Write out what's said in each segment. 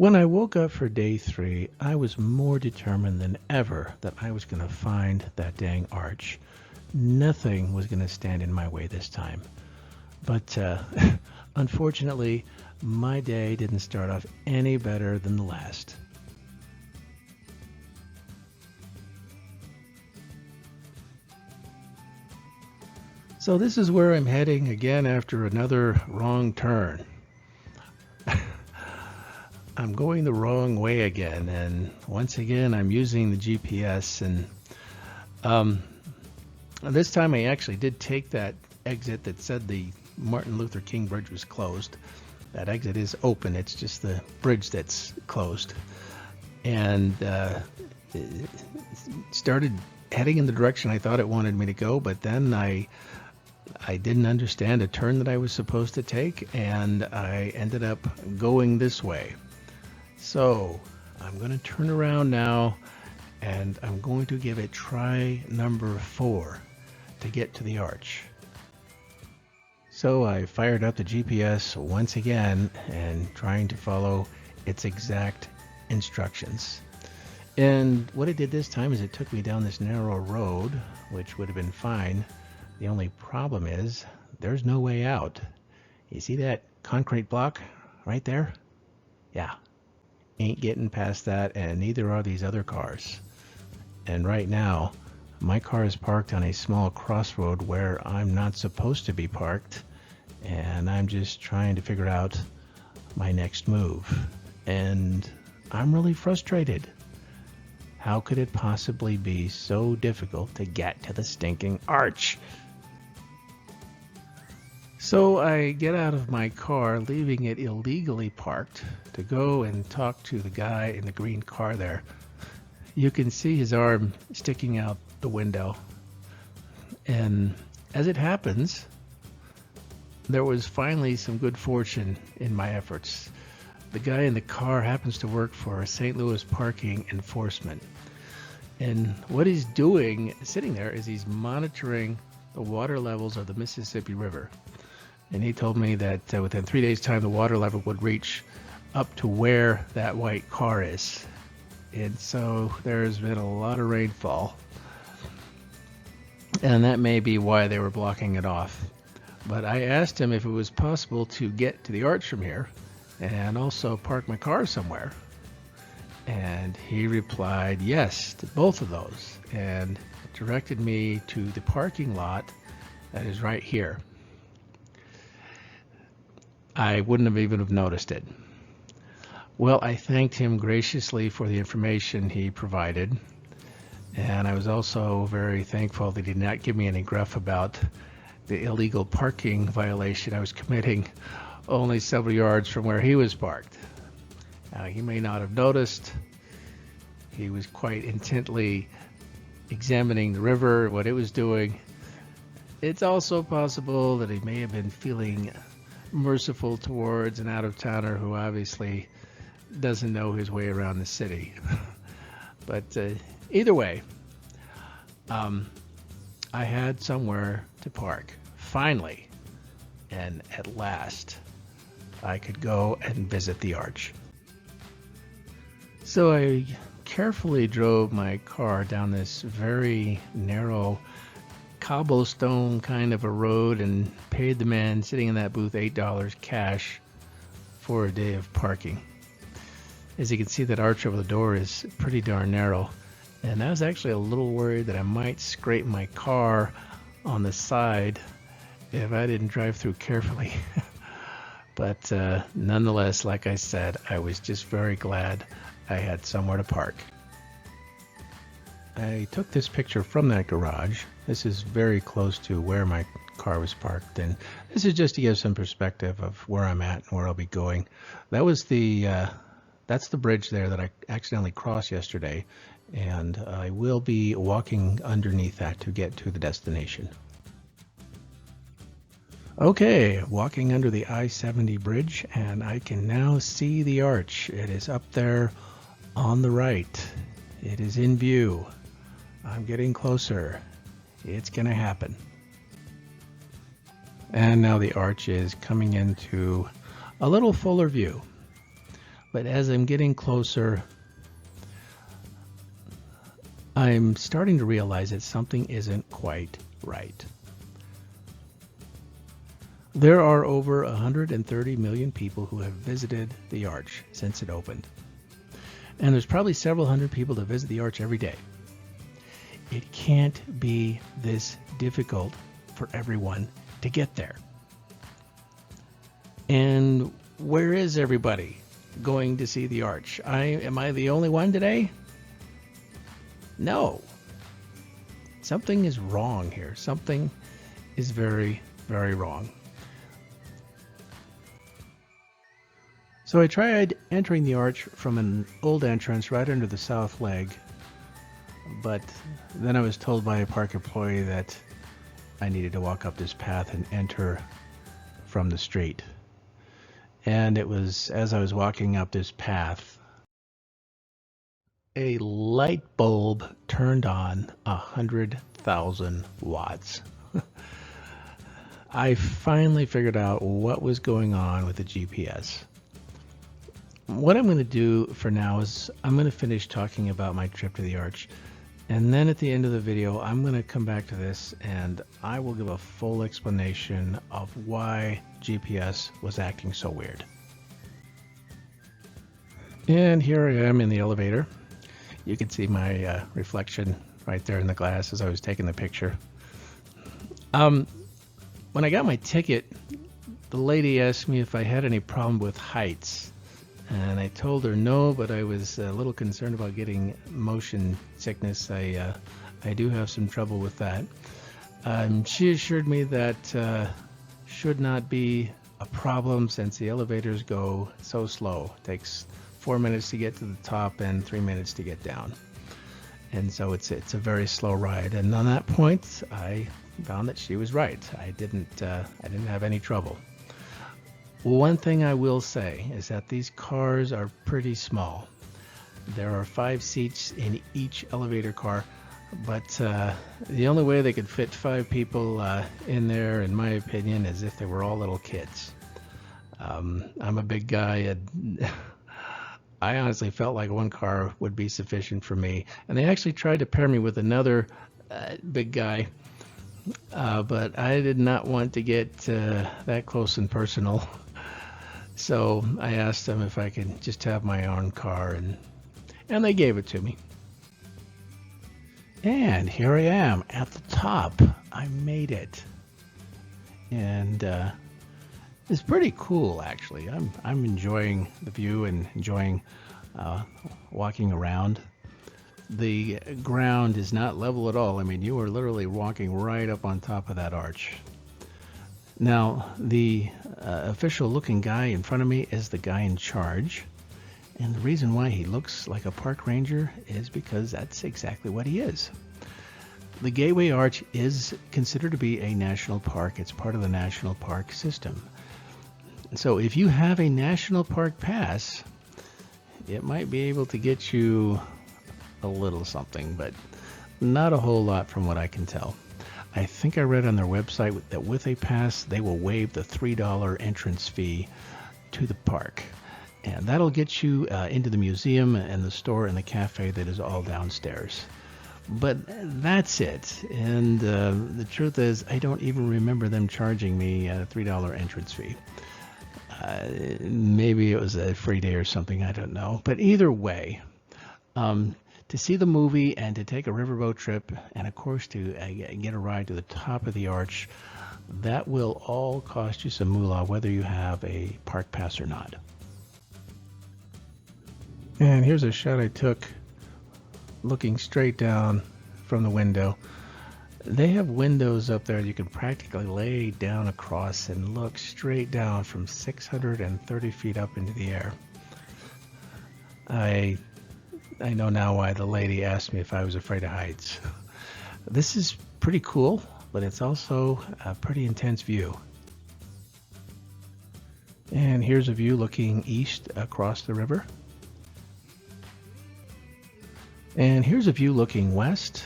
When I woke up for day 3, I was more determined than ever that I was going to find that dang arch. Nothing was going to stand in my way this time. But unfortunately, my day didn't start off any better than the last. So this is where I'm heading again after another wrong turn. I'm going the wrong way again, and once again I'm using the GPS, and this time I actually did take that exit that said the Martin Luther King Bridge was closed. That exit is open, it's just the bridge that's closed. And started heading in the direction I thought it wanted me to go, but then I didn't understand a turn that I was supposed to take, and I ended up going this way. So I'm going to turn around now, and I'm going to give it try number 4 to get to the arch. So I fired up the GPS once again and trying to follow its exact instructions. And what it did this time is it took me down this narrow road, which would have been fine. The only problem is there's no way out. You see that concrete block right there? Yeah. Ain't getting past that, and neither are these other cars. And right now, my car is parked on a small crossroad where I'm not supposed to be parked, and I'm just trying to figure out my next move. And I'm really frustrated. How could it possibly be so difficult to get to the stinking arch? So I get out of my car, leaving it illegally parked, to go and talk to the guy in the green car there. You can see his arm sticking out the window. And as it happens, there was finally some good fortune in my efforts. The guy in the car happens to work for St. Louis Parking Enforcement. And what he's doing, sitting there, is he's monitoring the water levels of the Mississippi River. And he told me that within 3 days' time, the water level would reach up to where that white car is. And so there's been a lot of rainfall. And that may be why they were blocking it off. But I asked him if it was possible to get to the arch from here and also park my car somewhere. And he replied yes to both of those and directed me to the parking lot that is right here. I wouldn't have even have noticed it. Well, I thanked him graciously for the information he provided, and I was also very thankful that he did not give me any gruff about the illegal parking violation I was committing only several yards from where he was parked. He may not have noticed. He was quite intently examining the river, what it was doing. It's also possible that he may have been feeling merciful towards an out-of-towner who obviously doesn't know his way around the city. But either way, I had somewhere to park, finally, and at last I could go and visit the arch. So I carefully drove my car down this very narrow cobblestone kind of a road and paid the man sitting in that booth $8 cash for a day of parking. As you can see, that arch over the door is pretty darn narrow, and I was actually a little worried that I might scrape my car on the side if I didn't drive through carefully. But nonetheless, like I said, I was just very glad I had somewhere to park. I took this picture from that garage. This is very close to where my car was parked, and this is just to give some perspective of where I'm at and where I'll be going. That was that's the bridge there that I accidentally crossed yesterday, and I will be walking underneath that to get to the destination. Okay, walking under the I-70 bridge, and I can now see the arch. It is up there on the right. It is in view. I'm getting closer. It's gonna happen. And now the arch is coming into a little fuller view. But as I'm getting closer, I'm starting to realize that something isn't quite right. There are over 130 million people who have visited the Arch since it opened. And there's probably several hundred people that visit the Arch every day. It can't be this difficult for everyone to get there. And where is everybody going to see the Arch? Am I the only one today? No. Something is wrong here. Something is very, very wrong. So I tried entering the Arch from an old entrance right under the south leg, but then I was told by a park employee that I needed to walk up this path and enter from the street. And it was as I was walking up this path, a light bulb turned on 100,000 watts. I finally figured out what was going on with the GPS. What I'm going to do for now is I'm going to finish talking about my trip to the Arch, and then at the end of the video I'm going to come back to this and I will give a full explanation of why GPS was acting so weird. And here I am in the elevator. You can see my reflection right there in the glass as I was taking the picture. When I got my ticket, the lady asked me if I had any problem with heights. And I told her no, but I was a little concerned about getting motion sickness. I do have some trouble with that. She assured me that should not be a problem since the elevators go so slow. It takes 4 minutes to get to the top and 3 minutes to get down. And so it's a very slow ride. And on that point, I found that she was right. I didn't have any trouble. One thing I will say is that these cars are pretty small. There are 5 seats in each elevator car, but the only way they could fit 5 people in there, in my opinion, is if they were all little kids. I'm a big guy, and I honestly felt like one car would be sufficient for me. And they actually tried to pair me with another big guy, but I did not want to get that close and personal. So I asked them if I could just have my own car, and they gave it to me. And here I am at the top. I made it. And it's pretty cool, actually. I'm enjoying the view and enjoying walking around. The ground is not level at all. I mean, you are literally walking right up on top of that arch. Now, the official-looking guy in front of me is the guy in charge. And the reason why he looks like a park ranger is because that's exactly what he is. The Gateway Arch is considered to be a national park. It's part of the national park system. So if you have a national park pass, it might be able to get you a little something, but not a whole lot from what I can tell. I think I read on their website that with a pass, they will waive the $3 entrance fee to the park. And that'll get you into the museum and the store and the cafe that is all downstairs. But that's it. And the truth is, I don't even remember them charging me a $3 entrance fee. Maybe it was a free day or something, I don't know. But either way, to see the movie and to take a riverboat trip, and of course to get a ride to the top of the arch, that will all cost you some moolah, whether you have a park pass or not. And here's a shot I took looking straight down from the window. They have windows up there you can practically lay down across and look straight down from 630 feet up into the air. I know now why the lady asked me if I was afraid of heights. This is pretty cool, but it's also a pretty intense view. And here's a view looking east across the river. And here's a view looking west.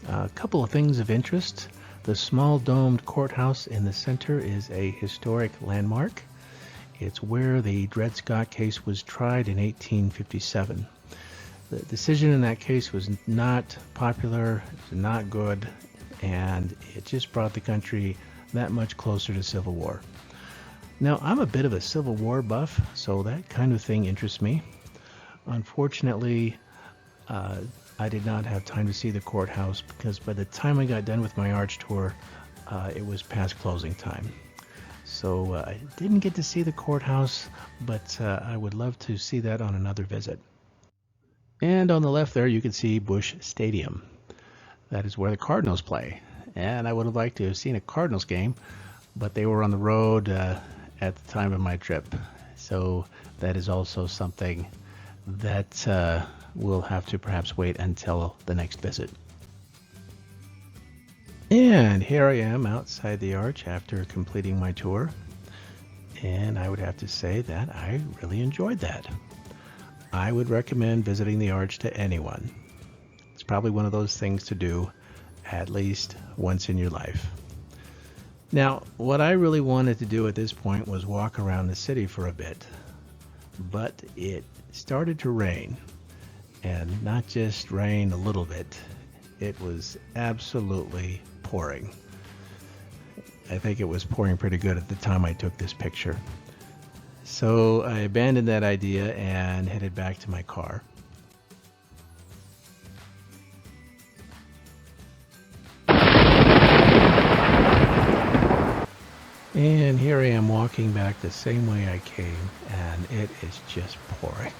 A couple of things of interest. The small domed courthouse in the center is a historic landmark. It's where the Dred Scott case was tried in 1857. The decision in that case was not popular, not good, and it just brought the country that much closer to civil war. Now, I'm a bit of a Civil War buff, so that kind of thing interests me. Unfortunately, I did not have time to see the courthouse because by the time I got done with my Arch tour, it was past closing time. So I didn't get to see the courthouse, but I would love to see that on another visit. And on the left there, you can see Busch Stadium. That is where the Cardinals play. And I would have liked to have seen a Cardinals game, but they were on the road at the time of my trip. So that is also something that we'll have to perhaps wait until the next visit. And here I am outside the Arch after completing my tour. And I would have to say that I really enjoyed that. I would recommend visiting the Arch to anyone. It's probably one of those things to do at least once in your life. Now, what I really wanted to do at this point was walk around the city for a bit, but it started to rain, and not just rain a little bit, it was absolutely pouring. I think it was pouring pretty good at the time I took this picture. So I abandoned that idea and headed back to my car. And here I am walking back the same way I came, and it is just pouring.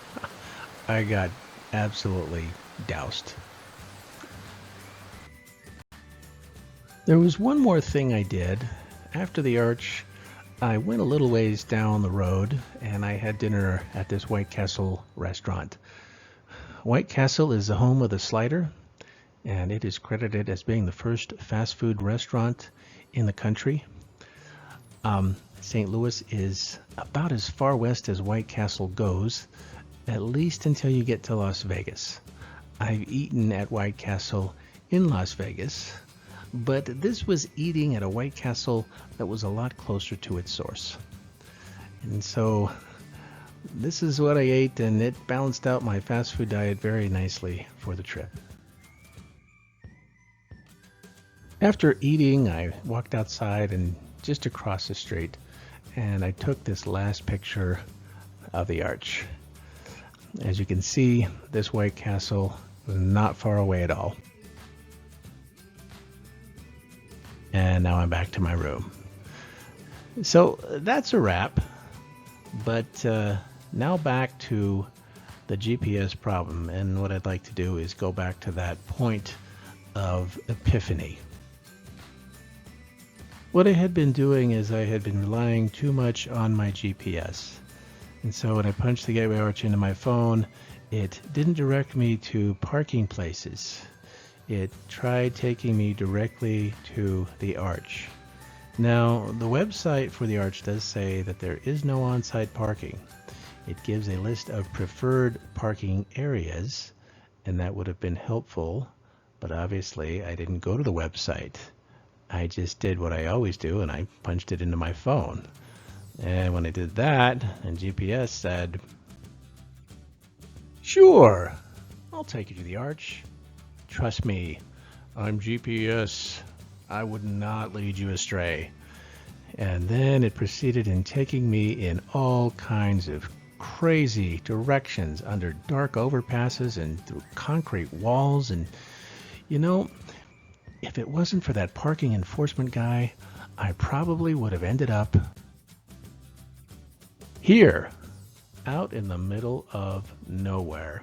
I got absolutely doused. There was one more thing I did. After the Arch, I went a little ways down the road and I had dinner at this White Castle restaurant. White Castle is the home of the slider, and it is credited as being the first fast food restaurant in the country. St. Louis is about as far west as White Castle goes, at least until you get to Las Vegas. I've eaten at White Castle in Las Vegas, but this was eating at a White Castle that was a lot closer to its source. And so this is what I ate, and it balanced out my fast food diet very nicely for the trip. After eating, I walked outside and just across the street, and I took this last picture of the Arch. As you can see, this White Castle was not far away at all. And now I'm back to my room. So that's a wrap, but now back to the GPS problem, and what I'd like to do is go back to that point of epiphany. What I had been doing is I had been relying too much on my GPS. And so when I punched the GatewayArch into my phone, it didn't direct me to parking places. It tried taking me directly to the Arch. Now, the website for the Arch does say that there is no on-site parking. It gives a list of preferred parking areas, and that would have been helpful, but obviously I didn't go to the website. I just did what I always do, and I punched it into my phone. And when I did that, and GPS said, "Sure, I'll take you to the Arch. Trust me, I'm GPS. I would not lead you astray." And then it proceeded in taking me in all kinds of crazy directions under dark overpasses and through concrete walls. And, you know, if it wasn't for that parking enforcement guy, I probably would have ended up here, out in the middle of nowhere.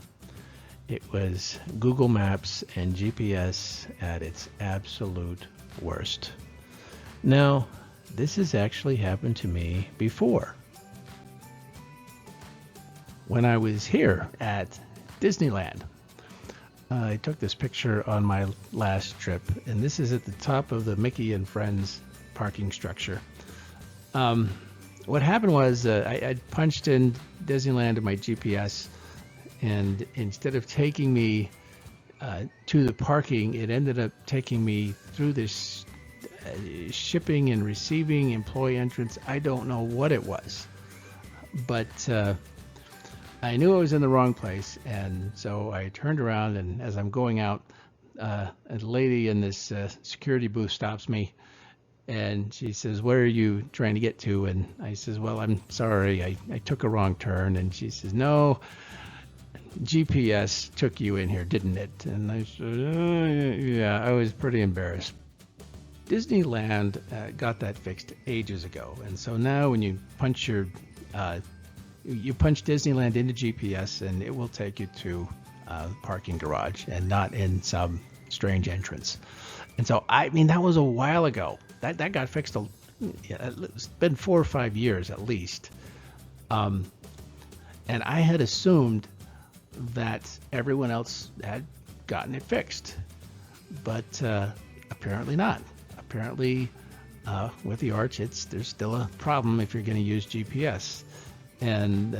It was Google Maps and GPS at its absolute worst. Now, this has actually happened to me before. When I was here at Disneyland, I took this picture on my last trip, and this is at the top of the Mickey and Friends parking structure. What happened was I punched in Disneyland in my GPS, and instead of taking me to the parking, it ended up taking me through this shipping and receiving employee entrance. I don't know what it was. but I knew I was in the wrong place, and so I turned around, and as I'm going out, a lady in this security booth stops me, and she says, "Where are you trying to get to?" And I says, "Well, I'm sorry, I took a wrong turn." And she says, "No, GPS took you in here, didn't it?" And I said, "Yeah." I was pretty embarrassed. Disneyland got that fixed ages ago, and so now when you punch you punch Disneyland into GPS, and it will take you to the parking garage and not in some strange entrance. And so, I mean, that was a while ago. That got fixed. It's been 4 or 5 years at least. And I had assumed that everyone else had gotten it fixed, but apparently not. Apparently, with the Arch, there's still a problem if you're going to use GPS. And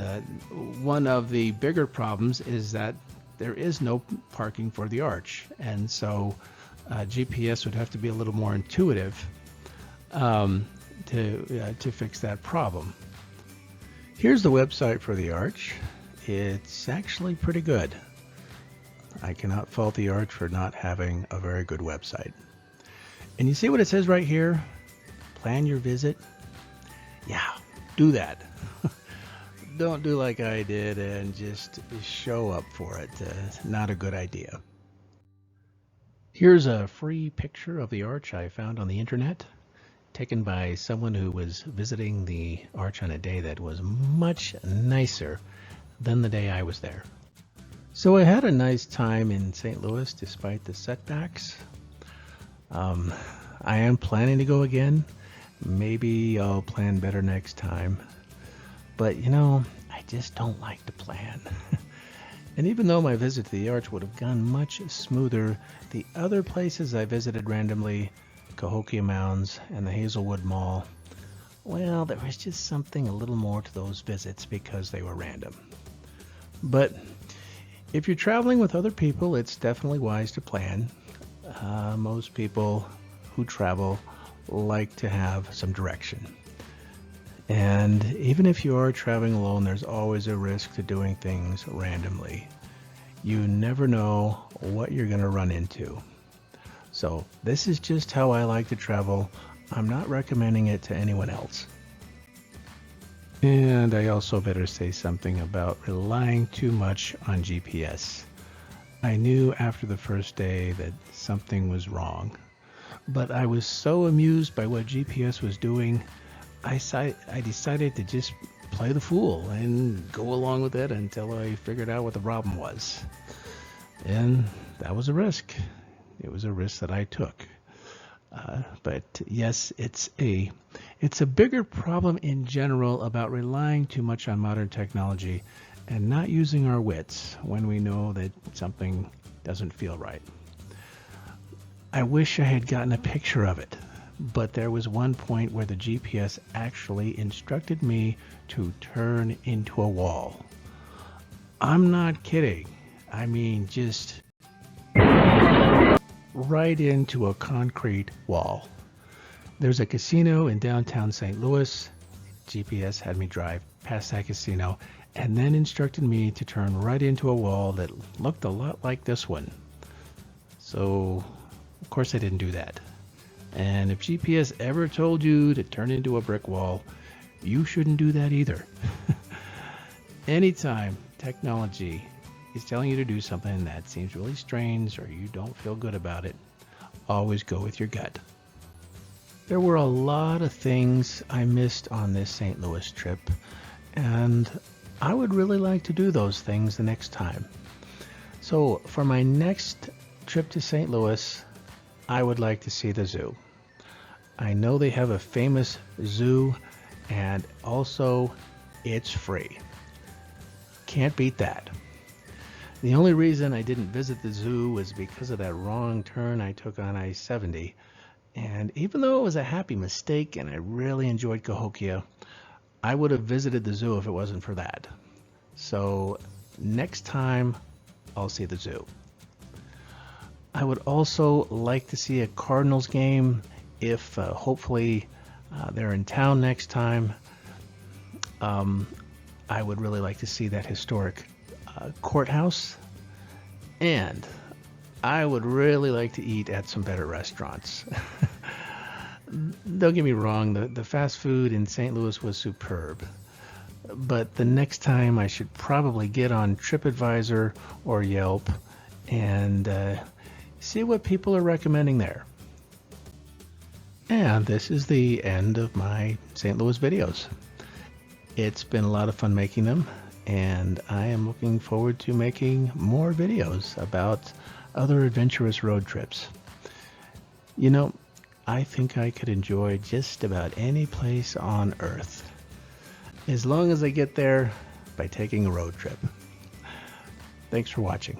one of the bigger problems is that there is no parking for the Arch, and so GPS would have to be a little more intuitive to fix that problem. Here's the website for the Arch. It's actually pretty good. I cannot fault the Arch for not having a very good website. And you see what it says right here? Plan your visit. Yeah, do that. Don't do like I did and just show up for it. Not a good idea. Here's a free picture of the Arch I found on the internet, taken by someone who was visiting the Arch on a day that was much nicer than the day I was there. So I had a nice time in St. Louis despite the setbacks. I am planning to go again. Maybe I'll plan better next time. But you know, I just don't like to plan. And even though my visit to the Arch would have gone much smoother, the other places I visited randomly, Cahokia Mounds and the Hazelwood Mall, well, there was just something a little more to those visits because they were random. But if you're traveling with other people, it's definitely wise to plan. Most people who travel like to have some direction. And even if you are traveling alone, there's always a risk to doing things randomly. You never know what you're going to run into. So this is just how I like to travel. I'm not recommending it to anyone else. And I also better say something about relying too much on GPS. I knew after the first day that something was wrong, but I was so amused by what GPS was doing, I decided to just play the fool and go along with it until I figured out what the problem was. And that was a risk. It was a risk that I took. But yes, it's a bigger problem in general about relying too much on modern technology and not using our wits when we know that something doesn't feel right. I wish I had gotten a picture of it, but there was one point where the GPS actually instructed me to turn into a wall. I'm not kidding. I mean, just right into a concrete wall. There's a casino in downtown St. Louis. GPS had me drive past that casino and then instructed me to turn right into a wall that looked a lot like this one. So, of course, I didn't do that. And if GPS ever told you to turn into a brick wall, you shouldn't do that either. Anytime technology is telling you to do something that seems really strange or you don't feel good about it, always go with your gut. There were a lot of things I missed on this St. Louis trip, and I would really like to do those things the next time. So for my next trip to St. Louis, I would like to see the zoo. I know they have a famous zoo, and also it's free. Can't beat that. The only reason I didn't visit the zoo was because of that wrong turn I took on I-70. And even though it was a happy mistake and I really enjoyed Cahokia, I would have visited the zoo if it wasn't for that. So next time, I'll see the zoo. I would also like to see a Cardinals game if hopefully they're in town next time. I would really like to see that historic courthouse, and I would really like to eat at some better restaurants. Don't get me wrong, the fast food in St. Louis was superb, but the next time I should probably get on TripAdvisor or Yelp and see what people are recommending there. And this is the end of my St. Louis videos. It's been a lot of fun making them, and I am looking forward to making more videos about other adventurous road trips. You know, I think I could enjoy just about any place on Earth, as long as I get there by taking a road trip. Thanks for watching.